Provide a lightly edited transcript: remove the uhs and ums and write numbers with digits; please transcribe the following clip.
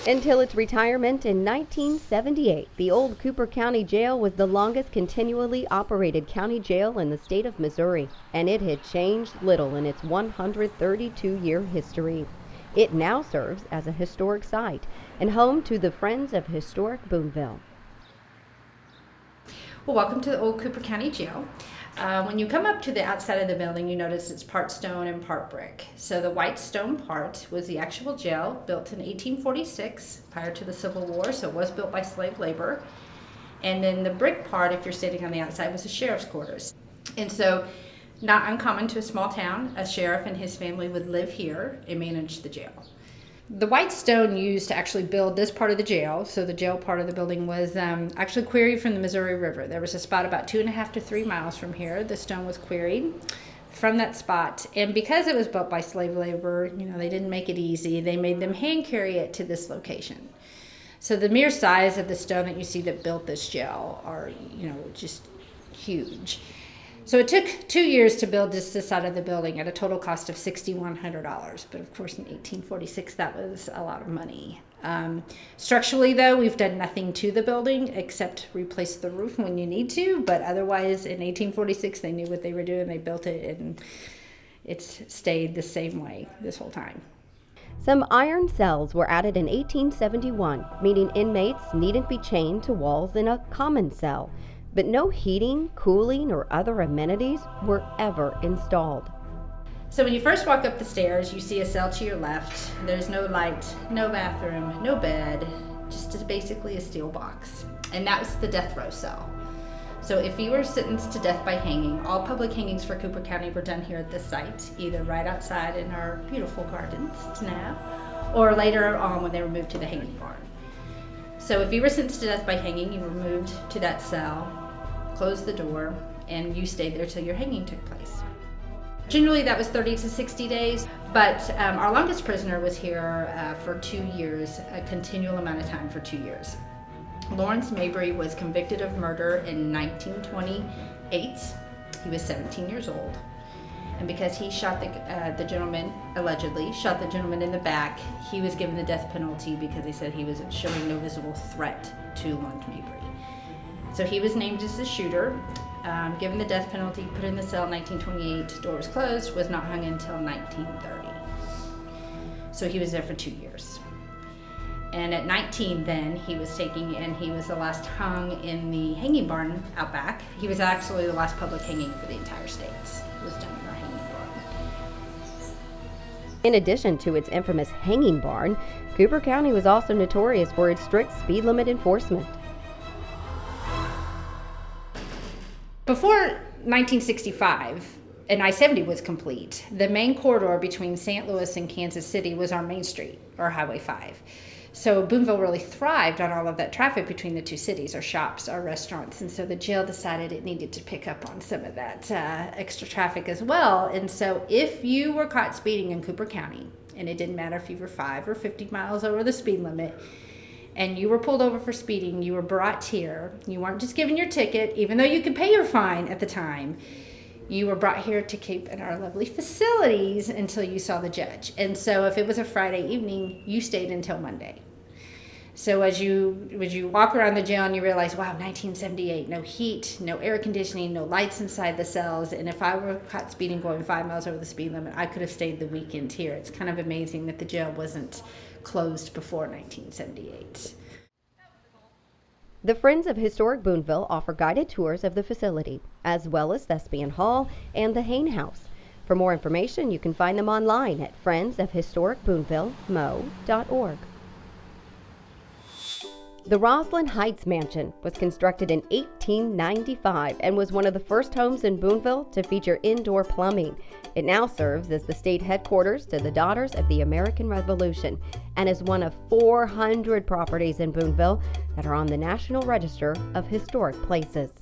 Until its retirement in 1978, the old Cooper County Jail was the longest continually operated county jail in the state of Missouri, and it had changed little in its 132-year history. It now serves as a historic site and home to the Friends of Historic Boonville. Well, welcome to the old Cooper County Jail. When you come up to the outside of the building, you notice it's part stone and part brick. So the white stone part was the actual jail, built in 1846, prior to the Civil War, so it was built by slave labor. And then the brick part, if you're sitting on the outside, was the sheriff's quarters. And so, not uncommon to a small town, a sheriff and his family would live here and manage the jail. The white stone used to actually build this part of the jail, so the jail part of the building was actually quarried from the Missouri River. There was a spot about 2.5 to 3 miles from here. The stone was quarried from that spot, and because it was built by slave labor, they didn't make it easy. They made them hand carry it to this location. So the mere size of the stone that you see that built this jail are, just huge. So it took 2 years to build this side of the building at a total cost of $6,100. But of course, in 1846, that was a lot of money. Structurally, though, we've done nothing to the building except replace the roof when you need to. But otherwise, in 1846, they knew what they were doing. They built it, and it's stayed the same way this whole time. Some iron cells were added in 1871, meaning inmates needn't be chained to walls in a common cell. But no heating, cooling, or other amenities were ever installed. So when you first walk up the stairs, you see a cell to your left. There's no light, no bathroom, no bed, just basically a steel box. And that was the death row cell. So if you were sentenced to death by hanging, all public hangings for Cooper County were done here at this site, either right outside in our beautiful gardens now, or later on when they were moved to the hanging barn. So if you were sentenced to death by hanging, you were moved to that cell, closed the door, and you stayed there till your hanging took place. Generally that was 30 to 60 days, but our longest prisoner was here for 2 years, a continual amount of time for 2 years. Lawrence Mabry was convicted of murder in 1928. He was 17 years old. And because he shot the gentleman, allegedly shot the gentleman in the back, he was given the death penalty because they said he was showing no visible threat to Lawrence Mabry. So he was named as the shooter, given the death penalty, put in the cell in 1928, door was closed, was not hung until 1930. So he was there for 2 years. And at 19 then, he was the last hung in the hanging barn out back. He was actually the last public hanging for the entire state. It was done in our hanging barn. In addition to its infamous hanging barn, Cooper County was also notorious for its strict speed limit enforcement. Before 1965, and I-70 was complete, the main corridor between St. Louis and Kansas City was our main street, or Highway 5. So Boonville really thrived on all of that traffic between the two cities, our shops, our restaurants, and so the jail decided it needed to pick up on some of that extra traffic as well. And so if you were caught speeding in Cooper County, and it didn't matter if you were 5 or 50 miles over the speed limit, and you were pulled over for speeding, you were brought here. You weren't just given your ticket, even though you could pay your fine at the time. You were brought here to keep in our lovely facilities until you saw the judge. And so if it was a Friday evening, you stayed until Monday. So as you walk around the jail and you realize, wow, 1978, no heat, no air conditioning, no lights inside the cells. And if I were caught speeding going 5 miles over the speed limit, I could have stayed the weekend here. It's kind of amazing that the jail wasn't closed before 1978. The Friends of Historic Boonville offer guided tours of the facility, as well as Thespian Hall and the Hayne House. For more information, you can find them online at friendsofhistoricboonvillemo.org. The Roslyn Heights Mansion was constructed in 1895 and was one of the first homes in Boonville to feature indoor plumbing. It now serves as the state headquarters to the Daughters of the American Revolution and is one of 400 properties in Boonville that are on the National Register of Historic Places.